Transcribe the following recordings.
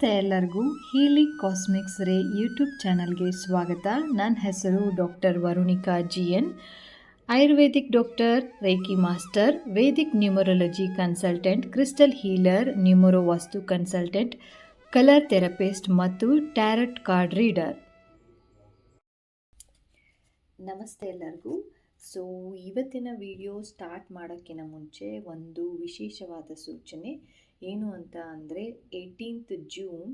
ನಮಸ್ತೆ ಎಲ್ಲರಿಗೂ. Healing cosmics ರೇ ಯೂಟ್ಯೂಬ್ ಚಾನಲ್ಗೆ ಸ್ವಾಗತ. ನನ್ನ ಹೆಸರು doctor Varunika GN, Ayurvedic doctor, reiki master, Vedic numerology consultant, crystal healer, numero vastu consultant, colour therapist ಮತ್ತು ಟ್ಯಾರಟ್ ಕಾರ್ಡ್ ರೀಡರ್. ನಮಸ್ತೆ ಎಲ್ಲರಿಗೂ. ಸೊ ಇವತ್ತಿನ ವಿಡಿಯೋ ಸ್ಟಾರ್ಟ್ ಮಾಡೋಕ್ಕಿಂತ ಮುಂಚೆ ಒಂದು ವಿಶೇಷವಾದ ಸೂಚನೆ ಏನು ಅಂತ ಅಂದರೆ 18th ಜೂನ್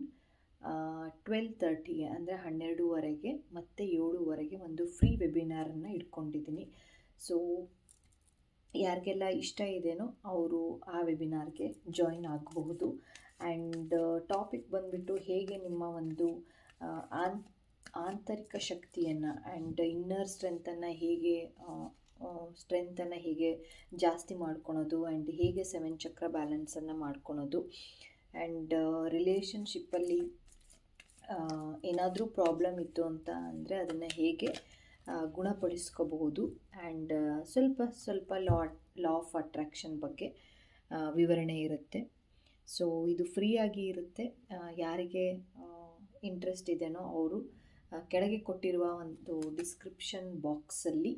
12:30 ಅಂದರೆ 12:30 ಮತ್ತು 7:00 ಒಂದು ಫ್ರೀ ವೆಬಿನಾರನ್ನು ಇಟ್ಕೊಂಡಿದ್ದೀನಿ. ಸೊ ಯಾರಿಗೆಲ್ಲ ಇಷ್ಟ ಇದೆಯೋ ಅವರು ಆ ವೆಬಿನಾರ್ಗೆ ಜಾಯಿನ್ ಆಗಬಹುದು. ಆ್ಯಂಡ್ ಟಾಪಿಕ್ ಬಂದುಬಿಟ್ಟು ಹೇಗೆ ನಿಮ್ಮ ಒಂದು ಆಂತರಿಕ ಶಕ್ತಿಯನ್ನು ಆ್ಯಂಡ್ ಇನ್ನರ್ ಸ್ಟ್ರೆಂತನ್ನು ಹೇಗೆ ಜಾಸ್ತಿ ಮಾಡ್ಕೊಳೋದು ಆ್ಯಂಡ್ ಹೇಗೆ 7 ಚಕ್ರ ಬ್ಯಾಲೆನ್ಸನ್ನು ಮಾಡ್ಕೊಳೋದು ಆ್ಯಂಡ್ ರಿಲೇಷನ್ಶಿಪ್ಪಲ್ಲಿ ಏನಾದರೂ ಪ್ರಾಬ್ಲಮ್ ಇತ್ತು ಅಂತ ಅಂದರೆ ಅದನ್ನು ಹೇಗೆ ಗುಣಪಡಿಸ್ಕೋಬಹುದು ಆ್ಯಂಡ್ ಸ್ವಲ್ಪ ಲಾ ಆಫ್ ಅಟ್ರಾಕ್ಷನ್ ಬಗ್ಗೆ ವಿವರಣೆ ಇರುತ್ತೆ. ಸೊ ಇದು ಫ್ರೀಯಾಗಿ ಇರುತ್ತೆ. ಯಾರಿಗೆ ಇಂಟ್ರೆಸ್ಟ್ ಇದೆಯೋ ಅವರು ಕೆಳಗೆ ಕೊಟ್ಟಿರುವ ಒಂದು ಡಿಸ್ಕ್ರಿಪ್ಷನ್ ಬಾಕ್ಸಲ್ಲಿ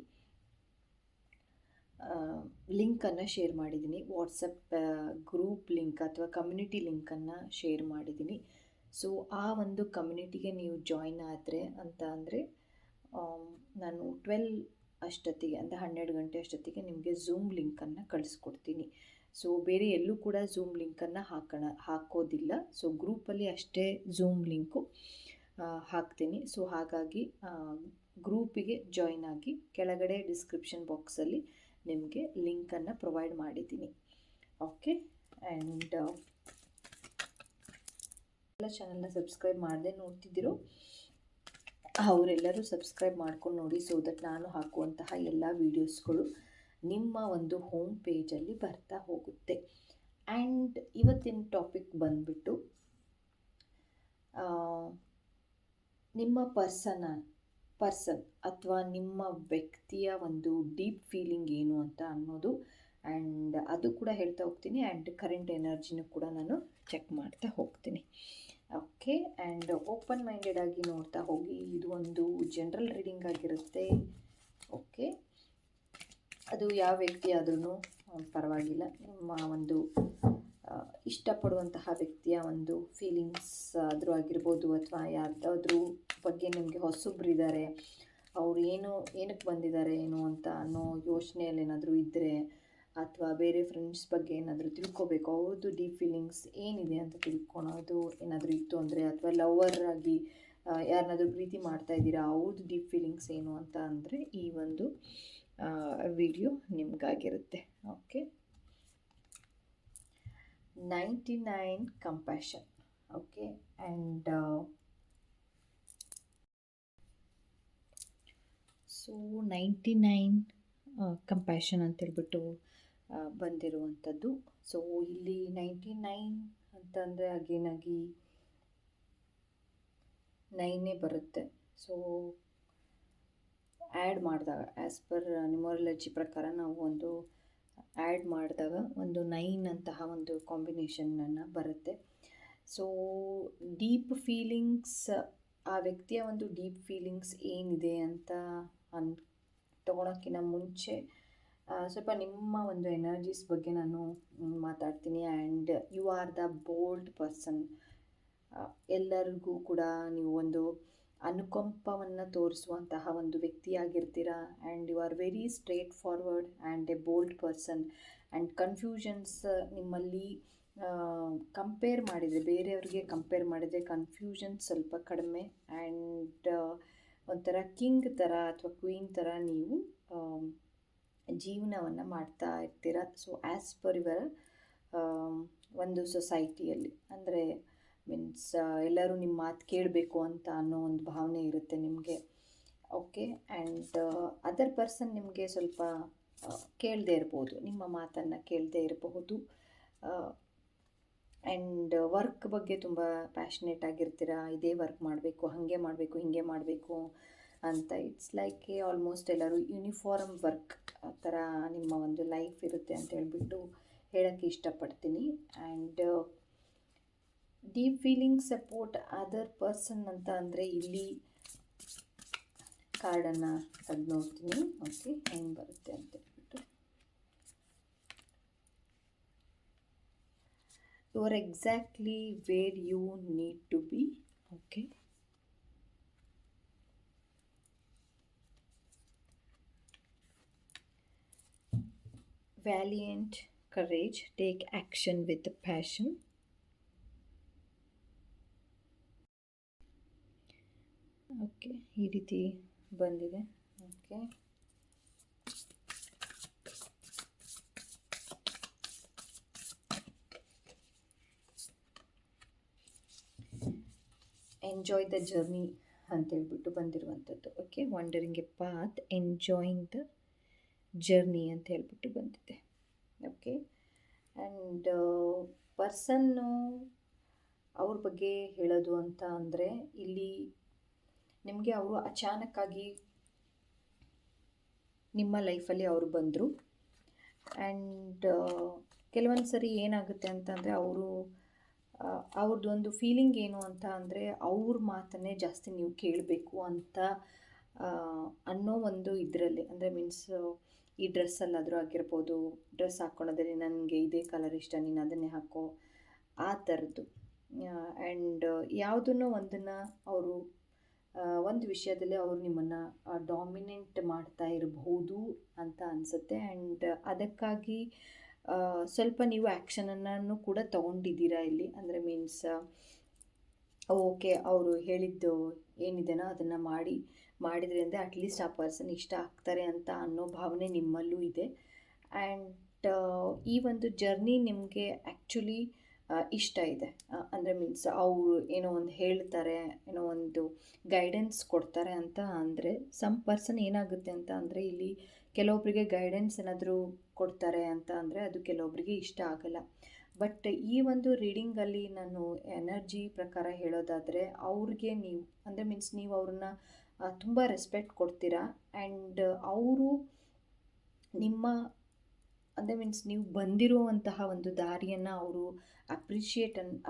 ಲಿಂಕನ್ನು ಶೇರ್ ಮಾಡಿದ್ದೀನಿ. ವಾಟ್ಸಪ್ ಗ್ರೂಪ್ ಲಿಂಕ್ ಅಥವಾ ಕಮ್ಯುನಿಟಿ ಲಿಂಕನ್ನು ಶೇರ್ ಮಾಡಿದ್ದೀನಿ. ಸೊ ಆ ಒಂದು ಕಮ್ಯುನಿಟಿಗೆ ನೀವು ಜಾಯಿನ್ ಆದರೆ ಅಂತ ಅಂದರೆ ನಾನು 12 ಅಷ್ಟೊತ್ತಿಗೆ ಅಂದರೆ 12 ಗಂಟೆ ಅಷ್ಟೊತ್ತಿಗೆ ನಿಮಗೆ ಝೂಮ್ ಲಿಂಕನ್ನು ಕಳಿಸ್ಕೊಡ್ತೀನಿ. ಸೊ ಬೇರೆ ಎಲ್ಲೂ ಕೂಡ ಝೂಮ್ ಲಿಂಕನ್ನು ಹಾಕೋದಿಲ್ಲ. ಸೊ ಗ್ರೂಪಲ್ಲಿ ಅಷ್ಟೇ ಝೂಮ್ ಲಿಂಕು ಹಾಕ್ತೀನಿ. ಸೊ ಹಾಗಾಗಿ ಗ್ರೂಪಿಗೆ ಜಾಯಿನ್ ಆಗಿ ಕೆಳಗಡೆ ಡಿಸ್ಕ್ರಿಪ್ಷನ್ ಬಾಕ್ಸಲ್ಲಿ ನಿಮಗೆ ಲಿಂಕನ್ನು ಪ್ರೊವೈಡ್ ಮಾಡಿದ್ದೀನಿ. ಓಕೆ. ಆ್ಯಂಡ್ ಎಲ್ಲ ಚಾನಲ್ನ ಸಬ್ಸ್ಕ್ರೈಬ್ ಮಾಡದೆ ನೋಡ್ತಿದ್ದೀರೋ ಅವರೆಲ್ಲರೂ ಸಬ್ಸ್ಕ್ರೈಬ್ ಮಾಡ್ಕೊಂಡು ನೋಡಿ. ಸೊ ದಟ್ ನಾನು ಹಾಕುವಂತಹ ಎಲ್ಲ ವೀಡಿಯೋಸ್ಗಳು ನಿಮ್ಮ ಒಂದು ಹೋಮ್ ಪೇಜಲ್ಲಿ ಬರ್ತಾ ಹೋಗುತ್ತೆ. ಆ್ಯಂಡ್ ಇವತ್ತಿನ ಟಾಪಿಕ್ ಬಂದುಬಿಟ್ಟು ನಿಮ್ಮ ಪರ್ಸನ್ ಅಥವಾ ನಿಮ್ಮ ವ್ಯಕ್ತಿಯ ಒಂದು ಡೀಪ್ ಫೀಲಿಂಗ್ ಏನು ಅಂತ ಅನ್ನೋದು ಆ್ಯಂಡ್ ಅದು ಕೂಡ ಹೇಳ್ತಾ ಹೋಗ್ತೀನಿ. ಆ್ಯಂಡ್ ಕರೆಂಟ್ ಎನರ್ಜಿನೂ ಕೂಡ ನಾನು ಚೆಕ್ ಮಾಡ್ತಾ ಹೋಗ್ತೀನಿ. ಓಕೆ. ಆ್ಯಂಡ್ ಓಪನ್ ಮೈಂಡೆಡ್ ಆಗಿ ನೋಡ್ತಾ ಹೋಗಿ. ಇದು ಒಂದು ಜನರಲ್ ರೀಡಿಂಗ್ ಆಗಿರುತ್ತೆ. ಓಕೆ. ಅದು ಯಾವ ವ್ಯಕ್ತಿ ಆದ್ರೂ ಪರವಾಗಿಲ್ಲ. ನಿಮ್ಮ ಒಂದು ಇಷ್ಟಪಡುವಂತಹ ವ್ಯಕ್ತಿಯ ಒಂದು ಫೀಲಿಂಗ್ಸ್ ಆದರೂ ಆಗಿರ್ಬೋದು ಅಥವಾ ಯಾರ್ದಾದ್ರೂ ಬಗ್ಗೆ ನಿಮಗೆ ಹೊಸಬ್ರಿದ್ದಾರೆ, ಅವರು ಏನಕ್ಕೆ ಬಂದಿದ್ದಾರೆ ಏನು ಅಂತ ಅನ್ನೋ ಯೋಚನೆಯಲ್ಲಿ ಏನಾದರೂ ಇದ್ದರೆ ಅಥವಾ ಬೇರೆ ಫ್ರೆಂಡ್ಸ್ ಬಗ್ಗೆ ಏನಾದರೂ ತಿಳ್ಕೊಬೇಕು, ಅವ್ರದ್ದು ಡೀಪ್ ಫೀಲಿಂಗ್ಸ್ ಏನಿದೆ ಅಂತ ತಿಳ್ಕೊಳೋದು ಏನಾದರೂ ಇತ್ತು ಅಂದರೆ ಅಥವಾ ಲವರ್ ಆಗಿ ಯಾರನ್ನಾದರೂ ಪ್ರೀತಿ ಮಾಡ್ತಾ ಇದ್ದೀರಾ ಅವ್ರದ್ದು ಡೀಪ್ ಫೀಲಿಂಗ್ಸ್ ಏನು ಅಂತ ಅಂದರೆ ಈ ಒಂದು ವಿಡಿಯೋ ನಿಮಗಾಗಿರುತ್ತೆ. Okay. 99 compassion. Okay. And so 99 compassion ಅಂತೇಳ್ಬಿಟ್ಟು ಬಂದಿರುವಂಥದ್ದು. ಸೊ ಇಲ್ಲಿ 99 ಅಂತಂದರೆ ಅಗೇನಾಗಿ 9 ಬರುತ್ತೆ. ಸೊ ಆ್ಯಡ್ ಮಾಡಿದಾಗ ಆ್ಯಸ್ ಪರ್ ನ್ಯೂಮರಾಲಜಿ ಪ್ರಕಾರ ನಾವು ಒಂದು ಆ್ಯಡ್ ಮಾಡಿದಾಗ ಒಂದು 9 ಅಂತಹ ಒಂದು ಕಾಂಬಿನೇಷನನ್ನು ಬರುತ್ತೆ. ಸೊ ಡೀಪ್ ಫೀಲಿಂಗ್ಸ್, ಆ ವ್ಯಕ್ತಿಯ ಒಂದು ಡೀಪ್ ಫೀಲಿಂಗ್ಸ್ ಏನಿದೆ ಅಂತ ತೊಗೊಳೋಕ್ಕಿಂತ ಮುಂಚೆ ಸ್ವಲ್ಪ ನಿಮ್ಮ ಒಂದು ಎನರ್ಜೀಸ್ ಬಗ್ಗೆ ನಾನು ಮಾತಾಡ್ತೀನಿ. And you are the bold person. ಎಲ್ಲರಿಗೂ ಕೂಡ ನೀವು ಒಂದು ಅನುಕಂಪವನ್ನು ತೋರಿಸುವಂತಹ ಒಂದು ವ್ಯಕ್ತಿಯಾಗಿರ್ತೀರ. And you are very straight forward and a bold person. And confusions ನಿಮ್ಮಲ್ಲಿ ಬೇರೆಯವ್ರಿಗೆ ಕಂಪೇರ್ ಮಾಡಿದರೆ ಕನ್ಫ್ಯೂಷನ್ ಸ್ವಲ್ಪ ಕಡಿಮೆ. ಆ್ಯಂಡ್ ಒಂಥರ ಕಿಂಗ್ ಥರ ಅಥವಾ ಕ್ವೀನ್ ಥರ ನೀವು ಜೀವನವನ್ನು ಮಾಡ್ತಾ ಇರ್ತೀರ. ಸೊ ಆ್ಯಸ್ ಪರ್ ಯುವರ್ ಒಂದು ಸೊಸೈಟಿಯಲ್ಲಿ ಅಂದರೆ ಮೀನ್ಸ್ ಎಲ್ಲರೂ ನಿಮ್ಮ ಮಾತು ಕೇಳಬೇಕು ಅಂತ ಅನ್ನೋ ಒಂದು ಭಾವನೆ ಇರುತ್ತೆ ನಿಮಗೆ. ಓಕೆ. ಆ್ಯಂಡ್ ಅದರ್ ಪರ್ಸನ್ ನಿಮಗೆ ಸ್ವಲ್ಪ ಕೇಳದೇ ಇರ್ಬೋದು, ನಿಮ್ಮ ಮಾತನ್ನು ಕೇಳದೇ ಇರಬಹುದು. ಆ್ಯಂಡ್ ವರ್ಕ್ ಬಗ್ಗೆ ತುಂಬ ಪ್ಯಾಷನೇಟ್ ಆಗಿರ್ತೀರ. ಇದೇ ವರ್ಕ್ ಮಾಡಬೇಕು, ಹಾಗೆ ಮಾಡಬೇಕು, ಹೀಗೆ ಮಾಡಬೇಕು ಅಂತ. ಇಟ್ಸ್ ಲೈಕ್ ಆಲ್ಮೋಸ್ಟ್ ಎಲ್ಲರೂ ಯೂನಿಫಾರ್ಮ್ ವರ್ಕ್ ಆ ಥರ ನಿಮ್ಮ ಒಂದು ಲೈಫ್ ಇರುತ್ತೆ ಅಂತ ಹೇಳ್ಬಿಟ್ಟು ಹೇಳೋಕ್ಕೆ ಇಷ್ಟಪಡ್ತೀನಿ. And deep feeling support other person ಅಂತ ಅಂದರೆ ಇಲ್ಲಿ ಕಾರ್ಡನ್ನು ತೆಗೆದು ನೋಡ್ತೀನಿ. ಓಕೆ, ಹೆಂಗೆ ಬರುತ್ತೆ ಅಂತ ಹೇಳ್ಬಿಟ್ಟು. You are exactly where you need to be. Okay, valiant, courage, take action with passion. Okay, ಈ ರೀತಿ ಬಂದಿದೆ. ಓಕೆ, ಎಂಜಾಯ್ ದ ಜರ್ನಿ ಅಂತೇಳ್ಬಿಟ್ಟು ಬಂದಿರುವಂಥದ್ದು. Okay, wandering a path, enjoying the journey ಅಂತ ಹೇಳ್ಬಿಟ್ಟು ಬಂದಿದೆ. ಓಕೆ, ಆ್ಯಂಡ್ ಪರ್ಸನ್ನು ಅವ್ರ ಬಗ್ಗೆ ಹೇಳೋದು ಅಂತ ಅಂದರೆ ಇಲ್ಲಿ ನಿಮಗೆ ಅವರು ಅಚಾನಕ್ಕಾಗಿ ನಿಮ್ಮ ಲೈಫಲ್ಲಿ ಅವರು ಬಂದರು. ಆ್ಯಂಡ್ ಕೆಲವೊಂದು ಸರಿ ಏನಾಗುತ್ತೆ ಅಂತಂದರೆ ಅವ್ರದ್ದೊಂದು ಫೀಲಿಂಗ್ ಏನು ಅಂತ ಅಂದರೆ ಅವ್ರ ಮಾತನ್ನೇ ಜಾಸ್ತಿ ನೀವು ಕೇಳಬೇಕು ಅಂತ ಅನ್ನೋ ಒಂದು ಇದರಲ್ಲಿ, ಅಂದರೆ ಮೀನ್ಸ್ ಈ ಡ್ರೆಸ್ಸಲ್ಲಾದರೂ ಆಗಿರ್ಬೋದು, ಡ್ರೆಸ್ ಹಾಕ್ಕೊಳ್ಳೋದ್ರಲ್ಲಿ ನನಗೆ ಇದೇ ಕಲರ್ ಇಷ್ಟ, ನೀನು ಅದನ್ನೇ ಹಾಕೋ, ಆ ಥರದ್ದು. ಆ್ಯಂಡ್ ಯಾವುದನ್ನೋ ಒಂದನ್ನು ಅವರು ಒಂದು ವಿಷಯದಲ್ಲಿ ಅವರು ನಿಮ್ಮನ್ನು ಡಾಮಿನೆಂಟ್ ಮಾಡ್ತಾ ಇರಬಹುದು ಅಂತ ಅನಿಸುತ್ತೆ. ಆ್ಯಂಡ್ ಅದಕ್ಕಾಗಿ ಸ್ವಲ್ಪ ನೀವು ಆ್ಯಕ್ಷನನ್ನು ಕೂಡ ತೊಗೊಂಡಿದ್ದೀರಾ ಇಲ್ಲಿ. ಅಂದರೆ ಮೀನ್ಸ್ ಓಕೆ, ಅವರು ಹೇಳಿದ್ದು ಏನಿದೆನೋ ಅದನ್ನು ಮಾಡಿದರೆ ಅಂದರೆ ಅಟ್ಲೀಸ್ಟ್ ಆ ಪರ್ಸನ್ ಇಷ್ಟ ಆಗ್ತಾರೆ ಅಂತ ಅನ್ನೋ ಭಾವನೆ ನಿಮ್ಮಲ್ಲೂ ಇದೆ. ಆ್ಯಂಡ್ ಈ ಒಂದು ಜರ್ನಿ ನಿಮಗೆ ಆ್ಯಕ್ಚುಲಿ ಇಷ್ಟ ಇದೆ. ಅಂದರೆ ಮೀನ್ಸ್ ಅವರು ಏನೋ ಒಂದು ಹೇಳ್ತಾರೆ, ಏನೋ ಒಂದು ಗೈಡೆನ್ಸ್ ಕೊಡ್ತಾರೆ ಅಂತ ಅಂದರೆ ಸಮ್ ಪರ್ಸನ್ ಏನಾಗುತ್ತೆ ಅಂತ ಅಂದರೆ ಇಲ್ಲಿ ಕೆಲವೊಬ್ಬರಿಗೆ ಗೈಡೆನ್ಸ್ ಏನಾದರೂ ಕೊಡ್ತಾರೆ ಅಂತ ಅಂದರೆ ಅದು ಕೆಲವೊಬ್ಬರಿಗೆ ಇಷ್ಟ ಆಗಲ್ಲ. ಬಟ್ ಈ ಒಂದು ರೀಡಿಂಗಲ್ಲಿ ನಾನು ಎನರ್ಜಿ ಪ್ರಕಾರ ಹೇಳೋದಾದರೆ ಅವ್ರಿಗೆ ನೀವು ಅಂದರೆ ಮೀನ್ಸ್ ನೀವು ಅವ್ರನ್ನ ತುಂಬ ರೆಸ್ಪೆಕ್ಟ್ ಕೊಡ್ತೀರಾ. ಆ್ಯಂಡ್ ಅವರು ನಿಮ್ಮ ಅಂದರೆ ಮೀನ್ಸ್ ನೀವು ಬಂದಿರುವಂತಹ ಒಂದು ದಾರಿಯನ್ನು ಅವರು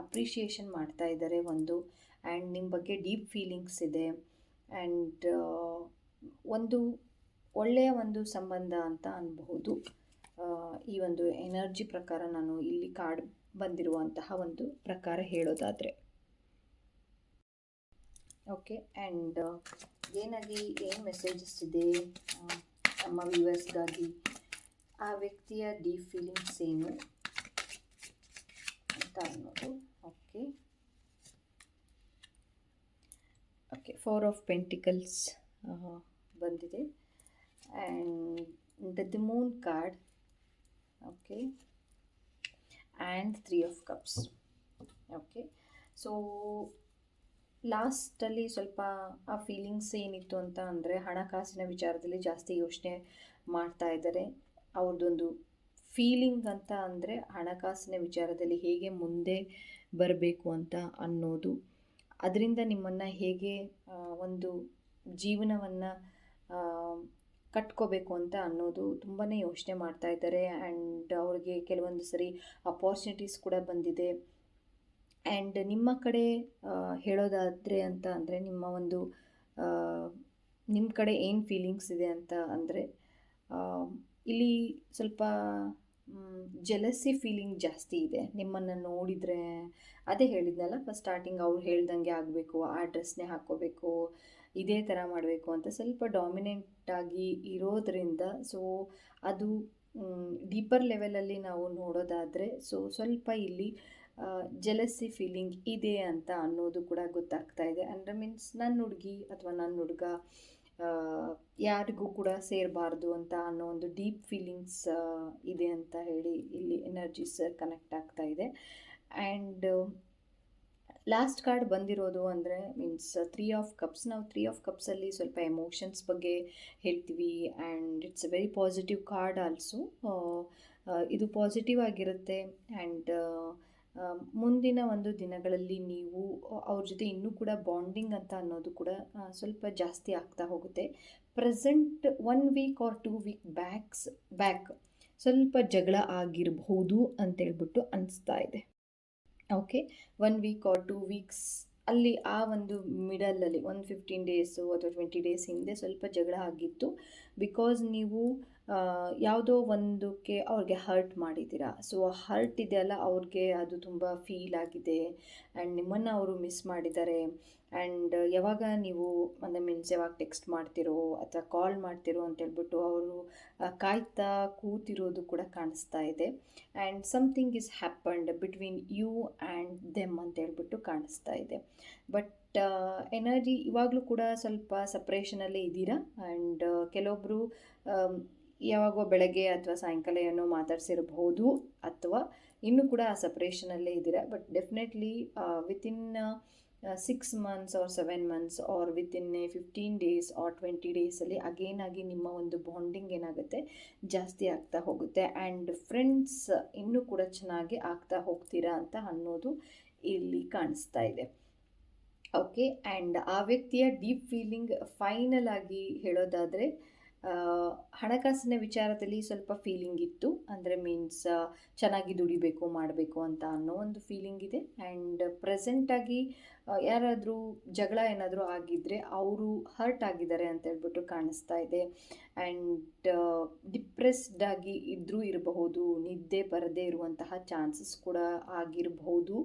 ಅಪ್ರಿಷಿಯೇಷನ್ ಮಾಡ್ತಾ ಇದ್ದಾರೆ ಒಂದು. ಆ್ಯಂಡ್ ನಿಮ್ಮ ಬಗ್ಗೆ ಡೀಪ್ ಫೀಲಿಂಗ್ಸ್ ಇದೆ. ಆ್ಯಂಡ್ ಒಂದು ಒಳ್ಳೆಯ ಒಂದು ಸಂಬಂಧ ಅಂತ ಅನ್ಬಹುದು. ಈ ಒಂದು ಎನರ್ಜಿ ಪ್ರಕಾರ ನಾನು ಇಲ್ಲಿ ಕಾರ್ಡ್ ಬಂದಿರುವಂತಹ ಒಂದು ಪ್ರಕಾರ ಹೇಳೋದಾದರೆ. ಓಕೆ, ಆ್ಯಂಡ್ ಏನು ಮೆಸೇಜಸ್ ಇದೆ ನಮ್ಮ ವ್ಯೂವರ್ಸ್ಗಾಗಿ, ಆ ವ್ಯಕ್ತಿಯ ಡೀಪ್ ಫೀಲಿಂಗ್ಸ್ ಏನು ಅಂತ ಅನ್ನೋದು. ಓಕೆ, ಓಕೆ, 4 ಆಫ್ ಪೆಂಟಿಕಲ್ಸ್ ಬಂದಿದೆ. And the Moon card. Okay, and 3 of cups. Okay, so ಲಾಸ್ಟಲ್ಲಿ ಸ್ವಲ್ಪ ಆ ಫೀಲಿಂಗ್ಸ್ ಏನಿತ್ತು ಅಂತ ಅಂದರೆ ಹಣಕಾಸಿನ ವಿಚಾರದಲ್ಲಿ ಜಾಸ್ತಿ ಯೋಚನೆ ಮಾಡ್ತಾ ಇದ್ದಾರೆ. ಅವ್ರದ್ದೊಂದು ಫೀಲಿಂಗ್ ಅಂತ ಅಂದರೆ ಹಣಕಾಸಿನ ವಿಚಾರದಲ್ಲಿ ಹೇಗೆ ಮುಂದೆ ಬರಬೇಕು ಅಂತ ಅನ್ನೋದು, ಅದರಿಂದ ನಿಮ್ಮನ್ನು ಹೇಗೆ ಒಂದು ಜೀವನವನ್ನು ಕಟ್ಕೋಬೇಕು ಅಂತ ಅನ್ನೋದು ತುಂಬಾ ಯೋಚನೆ ಮಾಡ್ತಾ ಇದ್ದಾರೆ. ಆ್ಯಂಡ್ ಅವ್ರಿಗೆ ಕೆಲವೊಂದು ಸರಿ ಅಪಾರ್ಚುನಿಟೀಸ್ ಕೂಡ ಬಂದಿದೆ. ಆ್ಯಂಡ್ ನಿಮ್ಮ ಕಡೆ ಹೇಳೋದಾದರೆ ಅಂತ ಅಂದರೆ ನಿಮ್ಮ ಕಡೆ ಏನು ಫೀಲಿಂಗ್ಸ್ ಇದೆ ಅಂತ ಅಂದರೆ ಇಲ್ಲಿ ಸ್ವಲ್ಪ ಜೆಲಸಿ ಫೀಲಿಂಗ್ ಜಾಸ್ತಿ ಇದೆ. ನಿಮ್ಮನ್ನು ನೋಡಿದರೆ ಅದೇ ಹೇಳಿದ್ನಲ್ಲ ಫಸ್ಟ್ ಸ್ಟಾರ್ಟಿಂಗ್, ಅವ್ರು ಹೇಳ್ದಂಗೆ ಆಗಬೇಕು, ಆ ಡ್ರೆಸ್ನೇ ಹಾಕ್ಕೋಬೇಕು, ಇದೇ ಥರ ಮಾಡಬೇಕು ಅಂತ ಸ್ವಲ್ಪ ಡಾಮಿನೆಂಟಾಗಿ ಇರೋದರಿಂದ ಸೊ ಅದು ಡೀಪರ್ ಲೆವೆಲಲ್ಲಿ ನಾವು ನೋಡೋದಾದರೆ ಸೊ ಸ್ವಲ್ಪ ಇಲ್ಲಿ ಜೆಲಸಿ ಫೀಲಿಂಗ್ ಇದೆ ಅಂತ ಅನ್ನೋದು ಕೂಡ ಗೊತ್ತಾಗ್ತಾ ಇದೆ. ಅಂದರೆ ಮೀನ್ಸ್ ನನ್ನ ಹುಡುಗಿ ಅಥವಾ ನನ್ನ ಹುಡುಗ ಯಾರಿಗೂ ಕೂಡ ಸೇರಬಾರ್ದು ಅಂತ ಅನ್ನೋ ಒಂದು ಡೀಪ್ ಫೀಲಿಂಗ್ಸ್ ಇದೆ ಅಂತ ಹೇಳಿ ಇಲ್ಲಿ ಎನರ್ಜೀಸ್ ಕನೆಕ್ಟ್ ಆಗ್ತಾ ಇದೆ. ಆ್ಯಂಡ್ ಲಾಸ್ಟ್ ಕಾರ್ಡ್ ಬಂದಿರೋದು ಅಂದರೆ ಮೀನ್ಸ್ 3 ಆಫ್ ಕಪ್ಸ್. ನಾವು 3 ಆಫ್ ಕಪ್ಸಲ್ಲಿ ಸ್ವಲ್ಪ ಎಮೋಷನ್ಸ್ ಬಗ್ಗೆ ಹೇಳ್ತೀವಿ. And it's a very positive card also. ಇದು ಪಾಸಿಟಿವ್ ಆಗಿರುತ್ತೆ. ಆ್ಯಂಡ್ ಮುಂದಿನ ಒಂದು ದಿನಗಳಲ್ಲಿ ನೀವು ಅವ್ರ ಜೊತೆ ಇನ್ನೂ ಕೂಡ ಬಾಂಡಿಂಗ್ ಅಂತ ಅನ್ನೋದು ಕೂಡ ಸ್ವಲ್ಪ ಜಾಸ್ತಿ ಆಗ್ತಾ ಹೋಗುತ್ತೆ. Present 1 week or 2 week back ಸ್ವಲ್ಪ ಜಗಳ ಆಗಿರಬಹುದು ಅಂತೇಳ್ಬಿಟ್ಟು ಅನಿಸ್ತಾ ಇದೆ. ಓಕೆ. 1 ವೀಕ್ ಆರ್ 2 ವೀಕ್ಸ್ ಅಲ್ಲಿ ಆ ಒಂದು ಮಿಡಲಲ್ಲಿ ಒಂದು 15 ಡೇಸು ಅಥವಾ 20 ಡೇಸ್ ಹಿಂದೆ ಸ್ವಲ್ಪ ಜಗಳ ಆಗಿತ್ತು. ಬಿಕಾಸ್ ನೀವು ಯಾವುದೋ ಒಂದಕ್ಕೆ ಅವ್ರಿಗೆ ಹರ್ಟ್ ಮಾಡಿದ್ದೀರಾ. ಸೊ ಹರ್ಟ್ ಇದೆಯಲ್ಲ ಅವ್ರಿಗೆ ಅದು ತುಂಬ ಫೀಲ್ ಆಗಿದೆ ಆ್ಯಂಡ್ ನಿಮ್ಮನ್ನು ಅವರು ಮಿಸ್ ಮಾಡಿದ್ದಾರೆ. ಆ್ಯಂಡ್ ಯಾವಾಗ ನೀವು ಅಂದರೆ ಮೀನ್ಸ್ ಯಾವಾಗ ಟೆಕ್ಸ್ಟ್ ಮಾಡ್ತಿರೋ ಅಥವಾ ಕಾಲ್ ಮಾಡ್ತಿರೋ ಅಂತೇಳ್ಬಿಟ್ಟು ಅವರು ಕಾಯ್ತಾ ಕೂತಿರೋದು ಕೂಡ ಕಾಣಿಸ್ತಾ ಇದೆ. And something is happened between you and them ಅಂತ ಹೇಳ್ಬಿಟ್ಟು ಕಾಣಿಸ್ತಾ ಇದೆ. ಬಟ್ ಎನರ್ಜಿ ಇವಾಗಲೂ ಕೂಡ ಸ್ವಲ್ಪ ಸಪ್ರೇಷನಲ್ಲೇ ಇದ್ದೀರಾ. ಆ್ಯಂಡ್ ಕೆಲವೊಬ್ಬರು ಯಾವಾಗೋ ಬೆಳಗ್ಗೆ ಅಥವಾ ಸಾಯಂಕಾಲ ಏನೋ ಮಾತಾಡ್ಸಿರಬಹುದು, ಅಥವಾ ಇನ್ನೂ ಕೂಡ ಆ ಸಪ್ರೇಷನಲ್ಲೇ ಇದ್ದೀರಾ. But definitely within 6 months or 7 months or within 15 days or 20 ಡೇಸಲ್ಲಿ ಅಗೇನ್ ಆಗಿ ನಿಮ್ಮ ಒಂದು ಬಾಂಡಿಂಗ್ ಏನಾಗುತ್ತೆ ಜಾಸ್ತಿ ಆಗ್ತಾ ಹೋಗುತ್ತೆ. ಆ್ಯಂಡ್ ಫ್ರೆಂಡ್ಸ್ ಇನ್ನೂ ಕೂಡ ಚೆನ್ನಾಗಿ ಆಗ್ತಾ ಹೋಗ್ತೀರಾ ಅಂತ ಅನ್ನೋದು ಇಲ್ಲಿ ಕಾಣಿಸ್ತಾ ಇದೆ. ಓಕೆ. ಆ್ಯಂಡ್ ಆ ವ್ಯಕ್ತಿಯ ಡೀಪ್ ಫೀಲಿಂಗ್ ಫೈನಲ್ ಆಗಿ ಹೇಳೋದಾದರೆ, ಹಣಕಾಸಿನ ವಿಚಾರದಲ್ಲಿ ಸ್ವಲ್ಪ ಫೀಲಿಂಗ್ ಇತ್ತು. ಅಂದರೆ ಮೀನ್ಸ್ ಚೆನ್ನಾಗಿ ದುಡಿಬೇಕು ಮಾಡಬೇಕು ಅಂತ ಅನ್ನೋ ಒಂದು ಫೀಲಿಂಗ್ ಇದೆ. ಆ್ಯಂಡ್ ಪ್ರೆಸೆಂಟಾಗಿ ಯಾರಾದರೂ ಜಗಳ ಏನಾದರೂ ಆಗಿದ್ದರೆ ಅವರು ಹರ್ಟ್ ಆಗಿದ್ದಾರೆ ಅಂತ ಹೇಳ್ಬಿಟ್ಟು ಕಾಣಿಸ್ತಾ ಇದೆ. ಆ್ಯಂಡ್ ಡಿಪ್ರೆಸ್ಡ್ ಆಗಿ ಇದ್ದರೂ ಇರಬಹುದು, ನಿದ್ದೆ ಬರದೇ ಇರುವಂತಹ ಚಾನ್ಸಸ್ ಕೂಡ ಆಗಿರಬಹುದು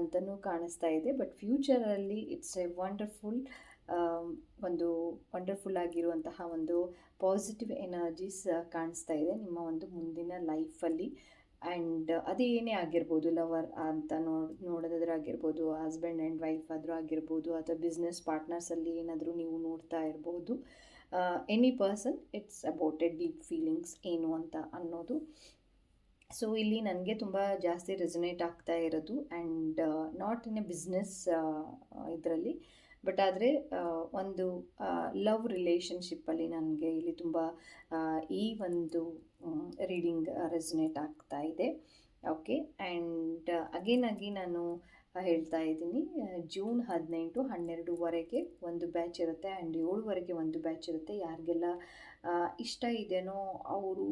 ಅಂತಲೂ ಕಾಣಿಸ್ತಾ ಇದೆ. ಬಟ್ ಫ್ಯೂಚರಲ್ಲಿ ಇಟ್ಸ್ ಎ ಒಂದು ವಂಡರ್ಫುಲ್ ಆಗಿರುವಂತಹ ಒಂದು ಪಾಸಿಟಿವ್ ಎನರ್ಜೀಸ್ ಕಾಣಿಸ್ತಾ ಇದೆ ನಿಮ್ಮ ಒಂದು ಮುಂದಿನ ಲೈಫಲ್ಲಿ. ಆ್ಯಂಡ್ ಅದು ಏನೇ ಆಗಿರ್ಬೋದು, ಲವರ್ ಅಂತ ನೋಡೋದಾದ್ರೂ ಆಗಿರ್ಬೋದು, ಹಸ್ಬೆಂಡ್ ಆ್ಯಂಡ್ ವೈಫ್ ಆದರೂ ಆಗಿರ್ಬೋದು, ಅಥವಾ ಬಿಸ್ನೆಸ್ ಪಾರ್ಟ್ನರ್ಸಲ್ಲಿ ಏನಾದರೂ ನೀವು ನೋಡ್ತಾ ಇರ್ಬೋದು. Any person, it's about A deep feelings ಏನು ಅಂತ ಅನ್ನೋದು. ಸೊ ಇಲ್ಲಿ ನನಗೆ ತುಂಬ ಜಾಸ್ತಿ ರೆಸೊನೇಟ್ ಆಗ್ತಾ ಇರೋದು. And not in a business ಇದರಲ್ಲಿ, ಬಟ್ ಆದರೆ ಒಂದು ಲವ್ ರಿಲೇಷನ್ಶಿಪ್ಪಲ್ಲಿ ನನಗೆ ಇಲ್ಲಿ ತುಂಬ ಈ ಒಂದು ರೀಡಿಂಗ್ ರೆಸೊನೇಟ್ ಆಗ್ತಾ ಇದೆ. ಓಕೆ. ಆ್ಯಂಡ್ ಅಗೇನ್ ಆಗಿ ನಾನು ಹೇಳ್ತಾ ಇದ್ದೀನಿ, ಜೂನ್ 18, 12ವರೆಗೆ ಒಂದು ಬ್ಯಾಚ್ ಇರುತ್ತೆ ಆ್ಯಂಡ್ 7ವರೆಗೆ ಒಂದು ಬ್ಯಾಚ್ ಇರುತ್ತೆ. ಯಾರಿಗೆಲ್ಲ ಇಷ್ಟ ಇದೆಯೋ ಅವರು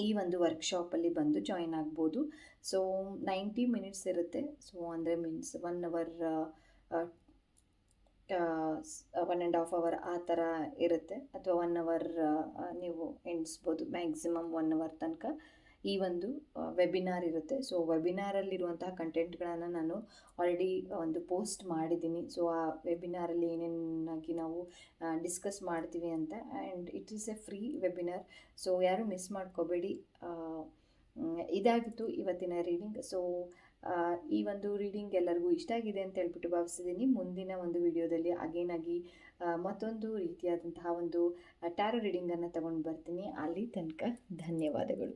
ಈ ಒಂದು ವರ್ಕ್ಶಾಪಲ್ಲಿ ಬಂದು ಜಾಯಿನ್ ಆಗ್ಬೋದು. ಸೊ 90 ಮಿನಿಟ್ಸ್ ಇರುತ್ತೆ. ಸೊ ಅಂದರೆ ಮೀನ್ಸ್ 1 ಅವರ್ 1.5 ಅವರ್ ಆ ಥರ ಇರುತ್ತೆ, ಅಥವಾ 1 ಅವರ್ ನೀವು ಎಣಿಸ್ಬೋದು. ಮ್ಯಾಕ್ಸಿಮಮ್ 1 ಅವರ್ ತನಕ ಈ ಒಂದು ವೆಬಿನಾರ್ ಇರುತ್ತೆ. ಸೊ ವೆಬಿನಾರಲ್ಲಿರುವಂತಹ ಕಂಟೆಂಟ್ಗಳನ್ನು ನಾನು ಆಲ್ರೆಡಿ ಒಂದು ಪೋಸ್ಟ್ ಮಾಡಿದ್ದೀನಿ. ಸೊ ಆ ವೆಬಿನಾರಲ್ಲಿ ಏನೇನಾಗಿ ನಾವು ಡಿಸ್ಕಸ್ ಮಾಡ್ತೀವಿ ಅಂತ. And it is A free webinar. So ಯಾರು ಮಿಸ್ ಮಾಡ್ಕೋಬೇಡಿ. ಇದಾಗಿತ್ತು ಇವತ್ತಿನ ರೀಡಿಂಗ್. ಸೊ ಈ ಒಂದು ರೀಡಿಂಗ್ ಎಲ್ಲರಿಗೂ ಇಷ್ಟ ಆಗಿದೆ ಅಂತ ಹೇಳ್ಬಿಟ್ಟು ಭಾವಿಸಿದ್ದೀನಿ. ಮುಂದಿನ ಒಂದು ವಿಡಿಯೋದಲ್ಲಿ ಅಗೇನ್ ಆಗಿ ಮತ್ತೊಂದು ರೀತಿಯಾದಂತಹ ಒಂದು ಟ್ಯಾರೋ ರೀಡಿಂಗನ್ನು ತಗೊಂಡು ಬರ್ತೀನಿ. ಅಲ್ಲಿ ತನಕ ಧನ್ಯವಾದಗಳು.